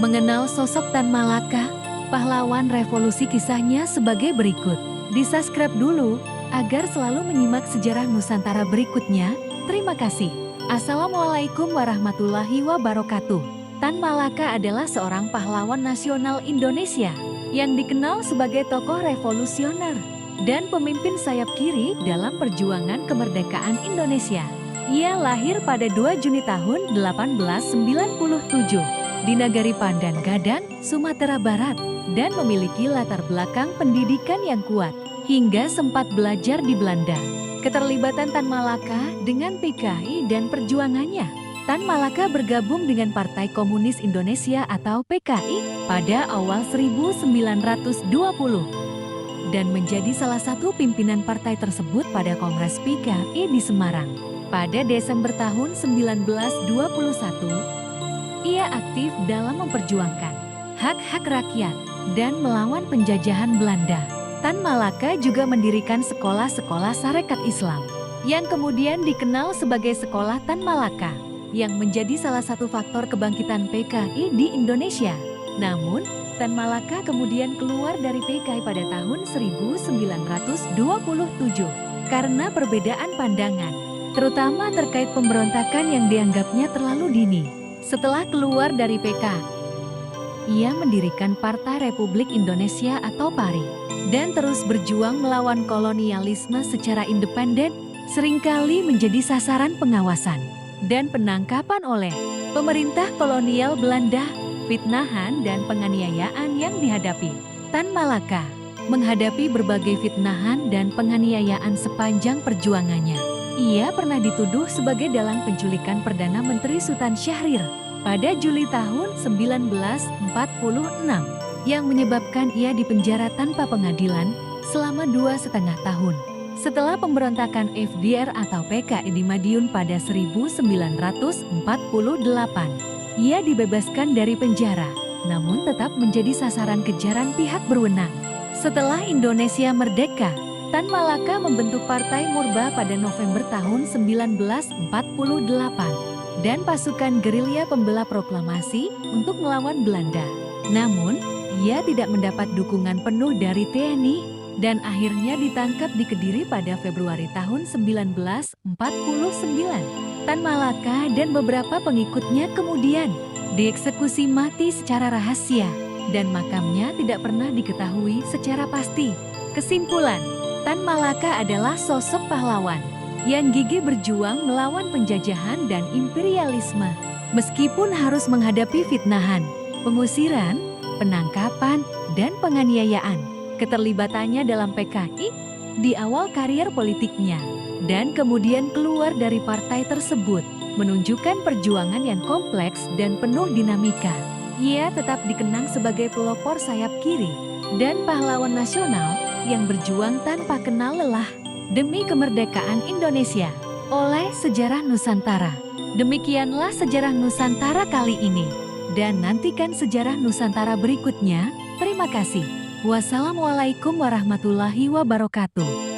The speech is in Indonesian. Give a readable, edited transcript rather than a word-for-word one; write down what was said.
Mengenal sosok Tan Malaka, pahlawan revolusi, kisahnya sebagai berikut. Di-subscribe dulu agar selalu menyimak sejarah Nusantara berikutnya. Terima kasih. Assalamualaikum warahmatullahi wabarakatuh. Tan Malaka adalah seorang pahlawan nasional Indonesia yang dikenal sebagai tokoh revolusioner dan pemimpin sayap kiri dalam perjuangan kemerdekaan Indonesia. Ia lahir pada 2 Juni tahun 1897 di Nagari Pandan Gadang, Sumatera Barat, dan memiliki latar belakang pendidikan yang kuat hingga sempat belajar di Belanda. Keterlibatan Tan Malaka dengan PKI dan perjuangannya. Tan Malaka bergabung dengan Partai Komunis Indonesia atau PKI pada awal 1920 dan menjadi salah satu pimpinan partai tersebut pada Kongres PKI di Semarang. Pada Desember tahun 1921, ia aktif dalam memperjuangkan hak-hak rakyat dan melawan penjajahan Belanda. Tan Malaka juga mendirikan sekolah-sekolah Sarekat Islam yang kemudian dikenal sebagai Sekolah Tan Malaka, yang menjadi salah satu faktor kebangkitan PKI di Indonesia. Namun, Tan Malaka kemudian keluar dari PKI pada tahun 1927 karena perbedaan pandangan, terutama terkait pemberontakan yang dianggapnya terlalu dini. Setelah keluar dari PKI, ia mendirikan Partai Republik Indonesia atau PARI dan terus berjuang melawan kolonialisme secara independen, seringkali menjadi sasaran pengawasan dan penangkapan oleh pemerintah kolonial Belanda, fitnahan dan penganiayaan yang dihadapi. Tan Malaka menghadapi berbagai fitnahan dan penganiayaan sepanjang perjuangannya. Ia pernah dituduh sebagai dalang penculikan Perdana Menteri Sultan Syahrir pada Juli tahun 1946 yang menyebabkan ia dipenjara tanpa pengadilan selama 2,5 tahun. Setelah pemberontakan FDR atau PKI di Madiun pada 1948, ia dibebaskan dari penjara, namun tetap menjadi sasaran kejaran pihak berwenang. Setelah Indonesia merdeka, Tan Malaka membentuk Partai Murba pada November tahun 1948 dan pasukan gerilya pembela proklamasi untuk melawan Belanda. Namun, ia tidak mendapat dukungan penuh dari TNI dan akhirnya ditangkap di Kediri pada Februari tahun 1949. Tan Malaka dan beberapa pengikutnya kemudian dieksekusi mati secara rahasia dan makamnya tidak pernah diketahui secara pasti. Kesimpulan, Tan Malaka adalah sosok pahlawan yang gigih berjuang melawan penjajahan dan imperialisme. Meskipun harus menghadapi fitnahan, pengusiran, penangkapan, dan penganiayaan, keterlibatannya dalam PKI di awal karier politiknya dan kemudian keluar dari partai tersebut menunjukkan perjuangan yang kompleks dan penuh dinamika. Ia tetap dikenang sebagai pelopor sayap kiri dan pahlawan nasional yang berjuang tanpa kenal lelah demi kemerdekaan Indonesia oleh sejarah Nusantara. Demikianlah sejarah Nusantara kali ini, dan nantikan sejarah Nusantara berikutnya. Terima kasih. Wassalamualaikum warahmatullahi wabarakatuh.